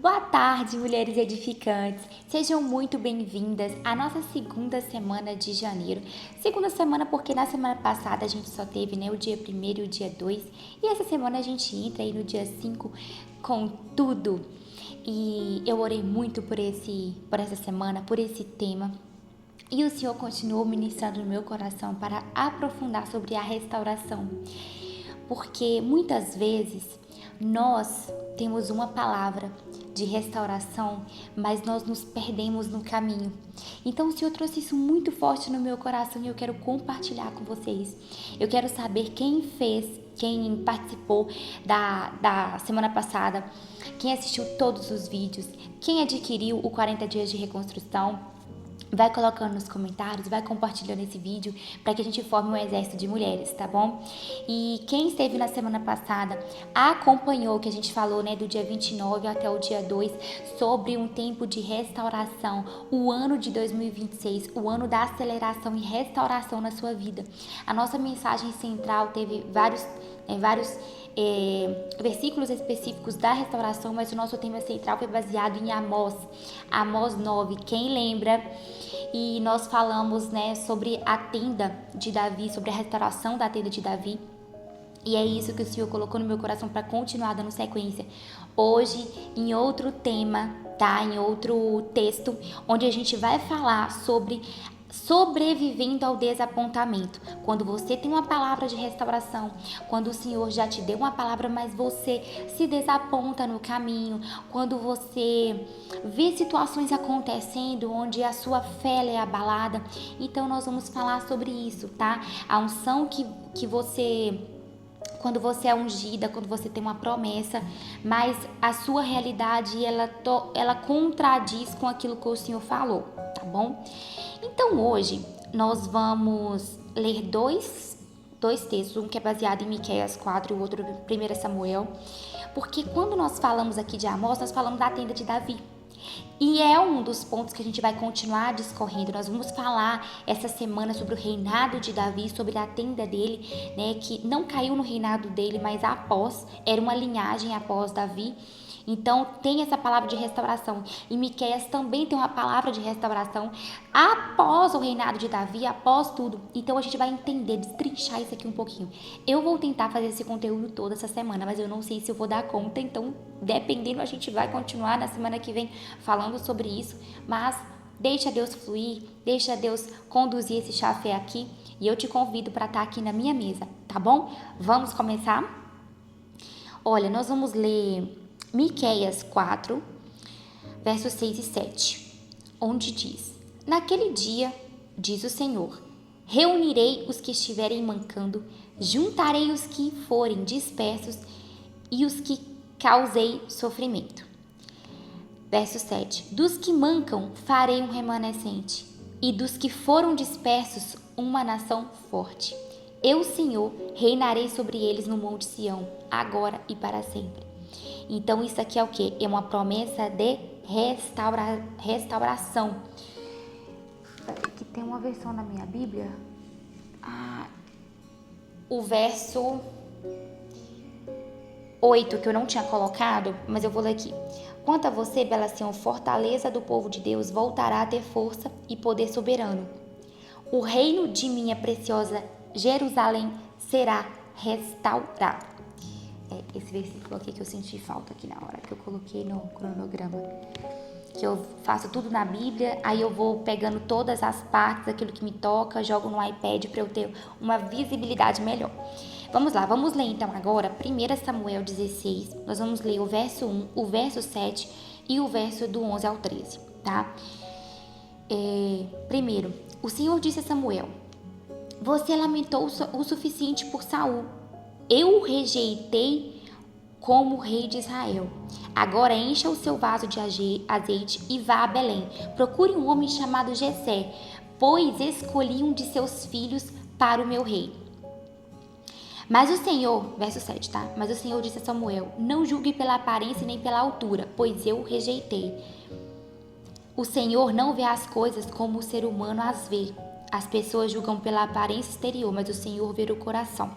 Boa tarde, mulheres edificantes. Sejam muito bem-vindas à nossa segunda semana de janeiro. Segunda semana porque na semana passada a gente só teve, o dia 1º e o dia 2. E essa semana a gente entra aí no dia 5 com tudo. E eu orei muito por essa semana, por esse tema. E o Senhor continuou ministrando no meu coração para aprofundar sobre a restauração. Porque muitas vezes nós temos uma palavra de restauração, mas nós nos perdemos no caminho. Então o Senhor trouxe isso muito forte no meu coração e eu quero compartilhar com vocês. Eu quero saber quem participou da semana passada, quem assistiu todos os vídeos, quem adquiriu o 40 dias de reconstrução. Vai colocando nos comentários, vai compartilhando esse vídeo para que a gente forme um exército de mulheres, tá bom? E quem esteve na semana passada acompanhou o que a gente falou, do dia 29 até o dia 2 sobre um tempo de restauração, o ano de 2026, o ano da aceleração e restauração na sua vida. A nossa mensagem central teve vários versículos específicos da restauração, mas o nosso tema central foi baseado em Amós 9, quem lembra? E nós falamos, sobre a tenda de Davi, sobre a restauração da tenda de Davi. E é isso que o Senhor colocou no meu coração para continuar dando sequência. Hoje, em outro tema, em outro texto, onde a gente vai falar sobre sobrevivendo ao desapontamento. Quando você tem uma palavra de restauração, quando o Senhor já te deu uma palavra, mas você se desaponta no caminho, quando você vê situações acontecendo onde a sua fé é abalada, então nós vamos falar sobre isso, tá? A unção que você... Quando você é ungida, quando você tem uma promessa, mas a sua realidade, ela contradiz com aquilo que o Senhor falou, tá bom? Então hoje nós vamos ler dois textos, um que é baseado em Miqueias 4 e o outro em 1 Samuel, porque quando nós falamos aqui de Amós, nós falamos da tenda de Davi. E é um dos pontos que a gente vai continuar discorrendo. Nós vamos falar essa semana sobre o reinado de Davi, sobre a tenda dele, que não caiu no reinado dele, mas era uma linhagem após Davi. Então tem essa palavra de restauração. E Miqueias também tem uma palavra de restauração após o reinado de Davi, após tudo. Então a gente vai entender, destrinchar isso aqui um pouquinho. Eu vou tentar fazer esse conteúdo toda essa semana, mas eu não sei se eu vou dar conta. Então, dependendo, a gente vai continuar na semana que vem falando sobre isso. Mas deixa Deus fluir, deixa Deus conduzir esse chafé aqui. E eu te convido para estar aqui na minha mesa, tá bom? Vamos começar? Olha, nós vamos ler Miqueias 4, versos 6 e 7, onde diz: Naquele dia, diz o Senhor, reunirei os que estiverem mancando, juntarei os que forem dispersos e os que causei sofrimento. Verso 7, dos que mancam farei um remanescente, e dos que foram dispersos uma nação forte. Eu, Senhor, reinarei sobre eles no Monte Sião, agora e para sempre. Então isso aqui é o quê? É uma promessa de restauração. Aqui tem uma versão na minha Bíblia. O verso 8, que eu não tinha colocado, mas eu vou ler aqui. Quanto a você, bela Sião, fortaleza do povo de Deus, voltará a ter força e poder soberano. O reino de minha preciosa Jerusalém será restaurado. Esse versículo aqui que eu senti falta aqui na hora que eu coloquei no cronograma, que eu faço tudo na Bíblia, aí eu vou pegando todas as partes, aquilo que me toca, jogo no iPad para eu ter uma visibilidade melhor. Vamos lá, vamos ler então agora 1 Samuel 16, nós vamos ler o verso 1, o verso 7 e o verso do 11 ao 13, tá? Primeiro, o Senhor disse a Samuel: Você lamentou o suficiente por Saul. Eu o rejeitei como rei de Israel. Agora encha o seu vaso de azeite e vá a Belém. Procure um homem chamado Jessé, pois escolhi um de seus filhos para o meu rei. Mas o Senhor, verso 7, tá? Mas o Senhor disse a Samuel: Não julgue pela aparência nem pela altura, pois eu o rejeitei. O Senhor não vê as coisas como o ser humano as vê. As pessoas julgam pela aparência exterior, mas o Senhor vê o coração.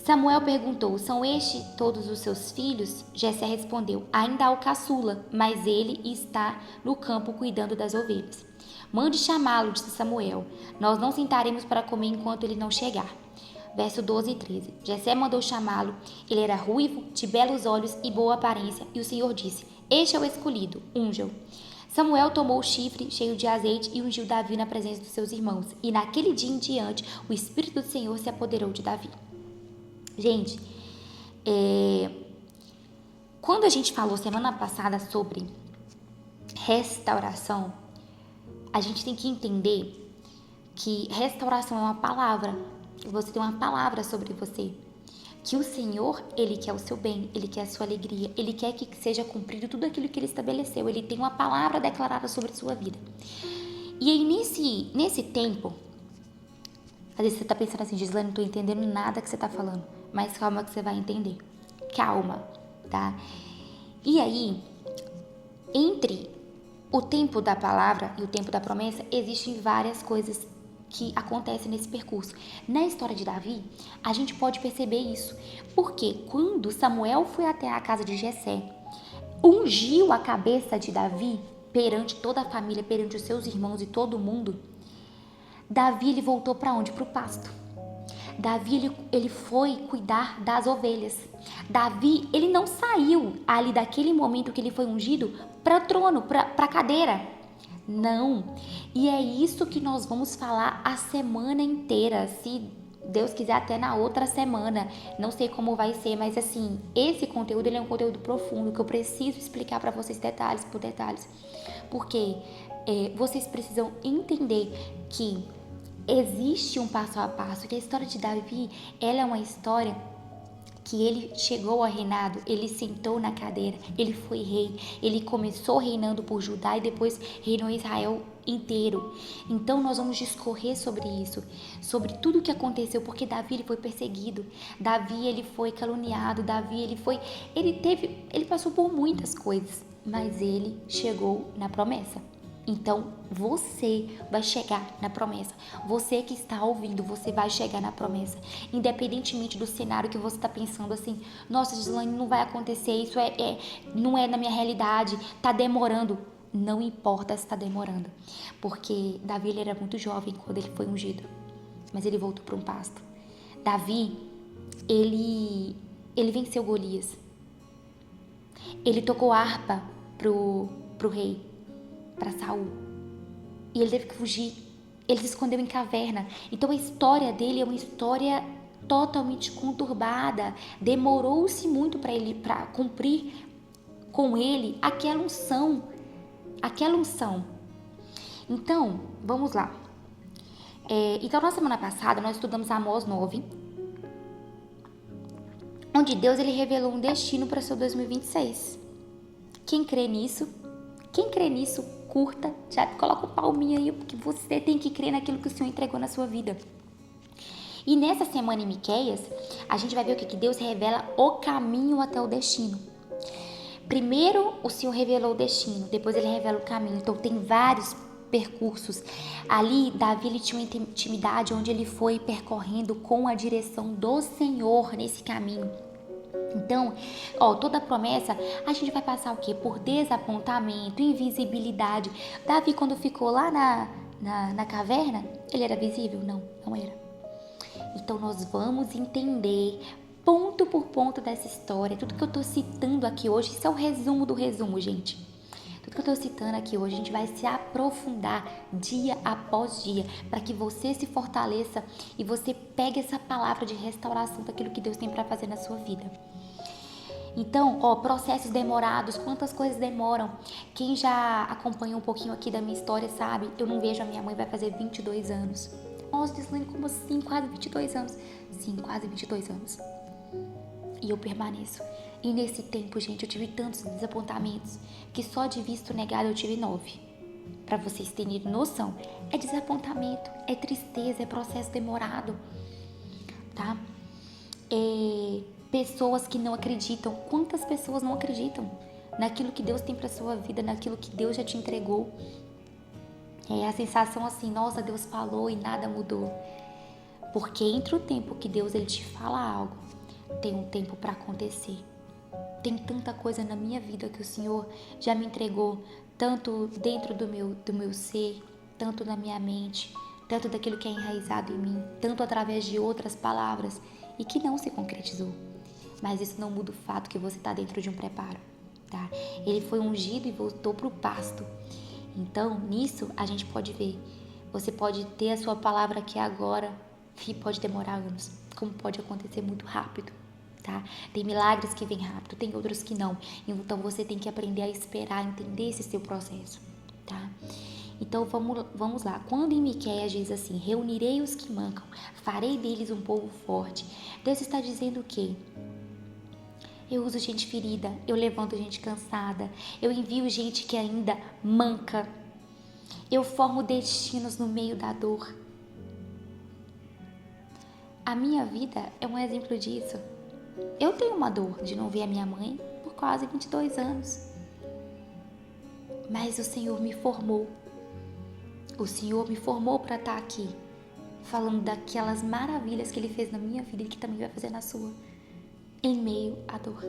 Samuel perguntou: são estes todos os seus filhos? Jessé respondeu: ainda há o caçula, mas ele está no campo cuidando das ovelhas. Mande chamá-lo, disse Samuel. Nós não sentaremos para comer enquanto ele não chegar. Verso 12 e 13. Jessé mandou chamá-lo. Ele era ruivo, de belos olhos e boa aparência. E o Senhor disse: este é o escolhido, unja-o. Samuel tomou o chifre cheio de azeite e ungiu Davi na presença dos seus irmãos. E naquele dia em diante, o Espírito do Senhor se apoderou de Davi. Gente, quando a gente falou semana passada sobre restauração, a gente tem que entender que restauração é uma palavra. Você tem uma palavra sobre você. Que o Senhor, Ele quer o seu bem, Ele quer a sua alegria, Ele quer que seja cumprido tudo aquilo que Ele estabeleceu. Ele tem uma palavra declarada sobre a sua vida. E aí, nesse tempo, às vezes você está pensando assim: Gislaine, não estou entendendo nada que você está falando. Mas calma que você vai entender. Calma, tá? E aí, entre o tempo da palavra e o tempo da promessa, existem várias coisas que acontecem nesse percurso. Na história de Davi, a gente pode perceber isso. Porque quando Samuel foi até a casa de Jessé, ungiu a cabeça de Davi perante toda a família, perante os seus irmãos e todo mundo, Davi, ele voltou para onde? Para o pasto. Davi, ele foi cuidar das ovelhas. Davi, ele não saiu ali daquele momento que ele foi ungido para o trono, para a cadeira. Não. E é isso que nós vamos falar a semana inteira, se Deus quiser até na outra semana. Não sei como vai ser, mas assim, esse conteúdo ele é um conteúdo profundo que eu preciso explicar para vocês detalhes por detalhes. Porque vocês precisam entender que existe um passo a passo, que a história de Davi, ela é uma história que ele chegou ao reinado, ele sentou na cadeira, ele foi rei, ele começou reinando por Judá e depois reinou Israel inteiro. Então nós vamos discorrer sobre isso, sobre tudo o que aconteceu, porque Davi, ele foi perseguido, Davi, ele foi caluniado, Davi, ele passou por muitas coisas, mas ele chegou na promessa. Então, você vai chegar na promessa. Você que está ouvindo, você vai chegar na promessa. Independentemente do cenário que você está pensando assim: nossa, Gislaine, não vai acontecer, isso não é na minha realidade, está demorando. Não importa se está demorando. Porque Davi, ele era muito jovem quando ele foi ungido. Mas ele voltou para um pasto. Davi, ele venceu Golias. Ele tocou harpa pro rei, para Saul, e ele teve que fugir. Ele se escondeu em caverna. Então a história dele é uma história totalmente conturbada. Demorou-se muito para cumprir com ele aquela unção. Então, vamos lá. Então, na semana passada nós estudamos Amós 9, onde Deus, ele revelou um destino para seu 2026. Quem crê nisso, curta, já coloca o palminho aí, porque você tem que crer naquilo que o Senhor entregou na sua vida. E nessa semana em Miqueias, a gente vai ver o que Deus revela o caminho até o destino. Primeiro, o Senhor revelou o destino, depois ele revela o caminho. Então, tem vários percursos. Ali, Davi, ele tinha uma intimidade onde ele foi percorrendo com a direção do Senhor nesse caminho. Então, toda promessa, a gente vai passar o quê? Por desapontamento, invisibilidade. Davi, quando ficou lá na caverna, ele era visível? Não era. Então, nós vamos entender ponto por ponto dessa história. Tudo que eu estou citando aqui hoje, isso é o resumo do resumo, gente. Tudo que eu estou citando aqui hoje, a gente vai se aprofundar dia após dia, para que você se fortaleça e você pegue essa palavra de restauração daquilo que Deus tem para fazer na sua vida. Então, processos demorados, quantas coisas demoram. Quem já acompanha um pouquinho aqui da minha história sabe, eu não vejo a minha mãe, vai fazer 22 anos. Nossa, Gislaine, como assim? Quase 22 anos. Sim, quase 22 anos. E eu permaneço. E nesse tempo, gente, eu tive tantos desapontamentos que só de visto negado eu tive 9. Para vocês terem noção, é desapontamento, é tristeza, é processo demorado, tá? Pessoas que não acreditam. Quantas pessoas não acreditam naquilo que Deus tem para sua vida, naquilo que Deus já te entregou? É a sensação assim: nossa, Deus falou e nada mudou. Porque entre o tempo que Deus, ele te fala algo tem um tempo para acontecer. Tem tanta coisa na minha vida que o Senhor já me entregou, tanto dentro do meu ser, tanto na minha mente, tanto daquilo que é enraizado em mim, tanto através de outras palavras e que não se concretizou. Mas isso não muda o fato que você está dentro de um preparo, tá? Ele foi ungido e voltou para o pasto. Então, nisso a gente pode ver. Você pode ter a sua palavra aqui agora e pode demorar anos, como pode acontecer muito rápido. Tá? Tem milagres que vêm rápido, tem outros que não. Então você tem que aprender a esperar, entender esse seu processo, tá? Então vamos lá. Quando em Miqueias diz assim: reunirei os que mancam, farei deles um povo forte. Deus está dizendo o quê? Eu uso gente ferida, eu levanto gente cansada, eu envio gente que ainda manca. Eu formo destinos no meio da dor. A minha vida é um exemplo disso. Eu tenho uma dor de não ver a minha mãe por quase 22 anos. Mas o Senhor me formou. O Senhor me formou para estar aqui, falando daquelas maravilhas que Ele fez na minha vida e que também vai fazer na sua. Em meio à dor.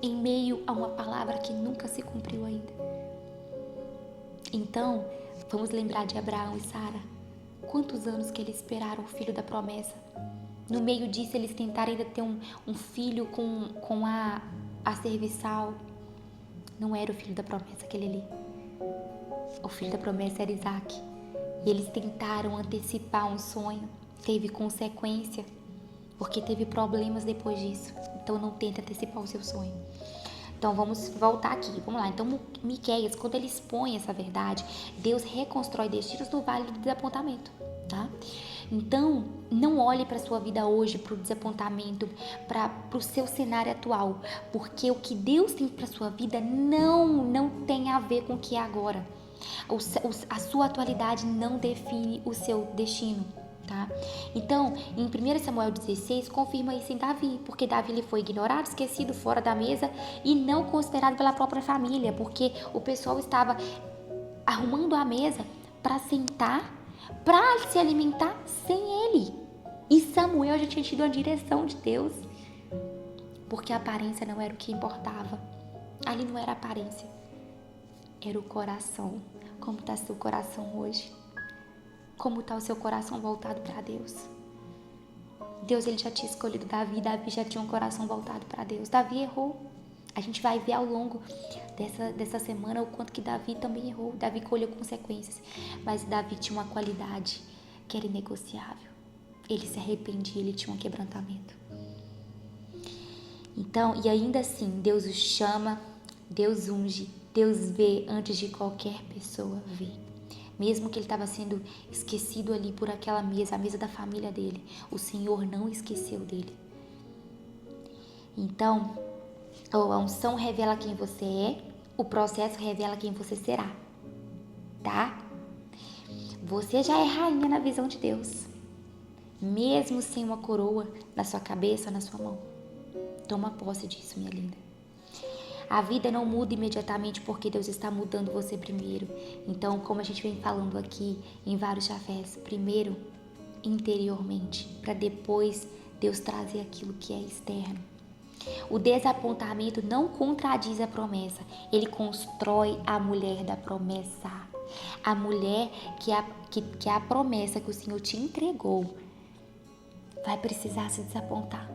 Em meio a uma palavra que nunca se cumpriu ainda. Então, vamos lembrar de Abraão e Sara. Quantos anos que eles esperaram o filho da promessa? No meio disso, eles tentaram ainda ter um filho com a serviçal. Não era o filho da promessa aquele ali. O filho da promessa era Isaac. E eles tentaram antecipar um sonho. Teve consequência, porque teve problemas depois disso. Então, não tente antecipar o seu sonho. Então, vamos voltar aqui. Vamos lá. Então, Miqueias, quando ele expõe essa verdade, Deus reconstrói destinos no vale do desapontamento, tá? Então, não olhe para a sua vida hoje, para o desapontamento, para o seu cenário atual, porque o que Deus tem para a sua vida não tem a ver com o que é agora. A sua atualidade não define o seu destino, tá? Então, em 1 Samuel 16, confirma isso em Davi, porque Davi ele foi ignorado, esquecido, fora da mesa e não considerado pela própria família, porque o pessoal estava arrumando a mesa para sentar, para se alimentar sem ele. E Samuel já tinha tido a direção de Deus, porque a aparência não era o que importava. Ali não era a aparência, era o coração. Como está seu coração hoje? Como está o seu coração voltado para Deus? Deus ele já tinha escolhido Davi já tinha um coração voltado para Deus. Davi errou. A gente vai ver ao longo dessa semana o quanto que Davi também errou. Davi colheu consequências. Mas Davi tinha uma qualidade que era inegociável. Ele se arrependia, ele tinha um quebrantamento. Então, e ainda assim, Deus o chama, Deus unge, Deus vê antes de qualquer pessoa ver. Mesmo que ele estava sendo esquecido ali por aquela mesa, a mesa da família dele, o Senhor não esqueceu dele. Então, a unção revela quem você é, o processo revela quem você será, tá? Você já é rainha na visão de Deus, mesmo sem uma coroa na sua cabeça, na sua mão. Toma posse disso, minha linda. A vida não muda imediatamente porque Deus está mudando você primeiro. Então, como a gente vem falando aqui em vários cafés, primeiro interiormente, para depois Deus trazer aquilo que é externo. O desapontamento não contradiz a promessa, ele constrói a mulher da promessa. A mulher que é a promessa que o Senhor te entregou vai precisar se desapontar.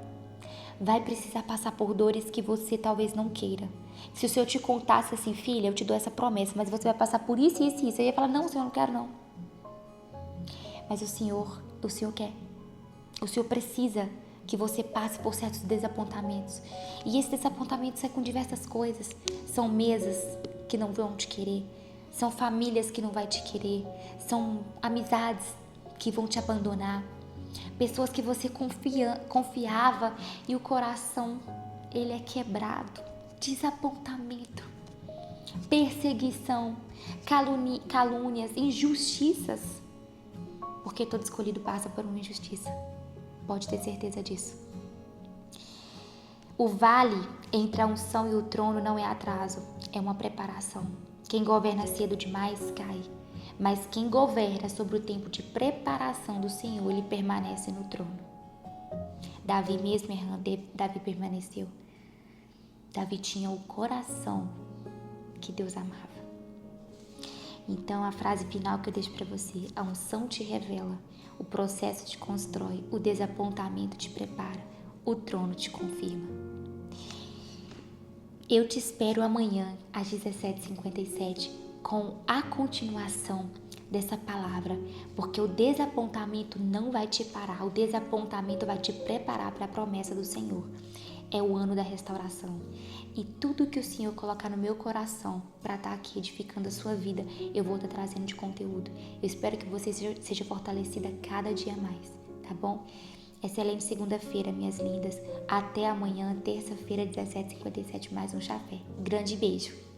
Vai precisar passar por dores que você talvez não queira. Se o Senhor te contasse assim, filha, eu te dou essa promessa, mas você vai passar por isso, isso e isso. Você ia falar, não, Senhor, eu não quero não. Mas o Senhor quer. O Senhor precisa que você passe por certos desapontamentos. E esses desapontamentos é com diversas coisas. São mesas que não vão te querer. São famílias que não vão te querer. São amizades que vão te abandonar. Pessoas que você confiava e o coração, ele é quebrado. Desapontamento, perseguição, calúnias, injustiças. Porque todo escolhido passa por uma injustiça. Pode ter certeza disso. O vale entre a unção e o trono não é atraso, é uma preparação. Quem governa cedo demais cai. Mas quem governa sobre o tempo de preparação do Senhor, ele permanece no trono. Davi, mesmo errando, Davi permaneceu. Davi tinha o coração que Deus amava. Então, a frase final que eu deixo para você: a unção te revela, o processo te constrói, o desapontamento te prepara, o trono te confirma. Eu te espero amanhã às 17h57 com a continuação dessa palavra, porque o desapontamento não vai te parar, o desapontamento vai te preparar para a promessa do Senhor. É o ano da restauração. E tudo que o Senhor colocar no meu coração para estar aqui edificando a sua vida, eu vou estar trazendo de conteúdo. Eu espero que você seja fortalecida cada dia mais, tá bom? Excelente segunda-feira, minhas lindas. Até amanhã, terça-feira, 17h57, mais um café. Grande beijo.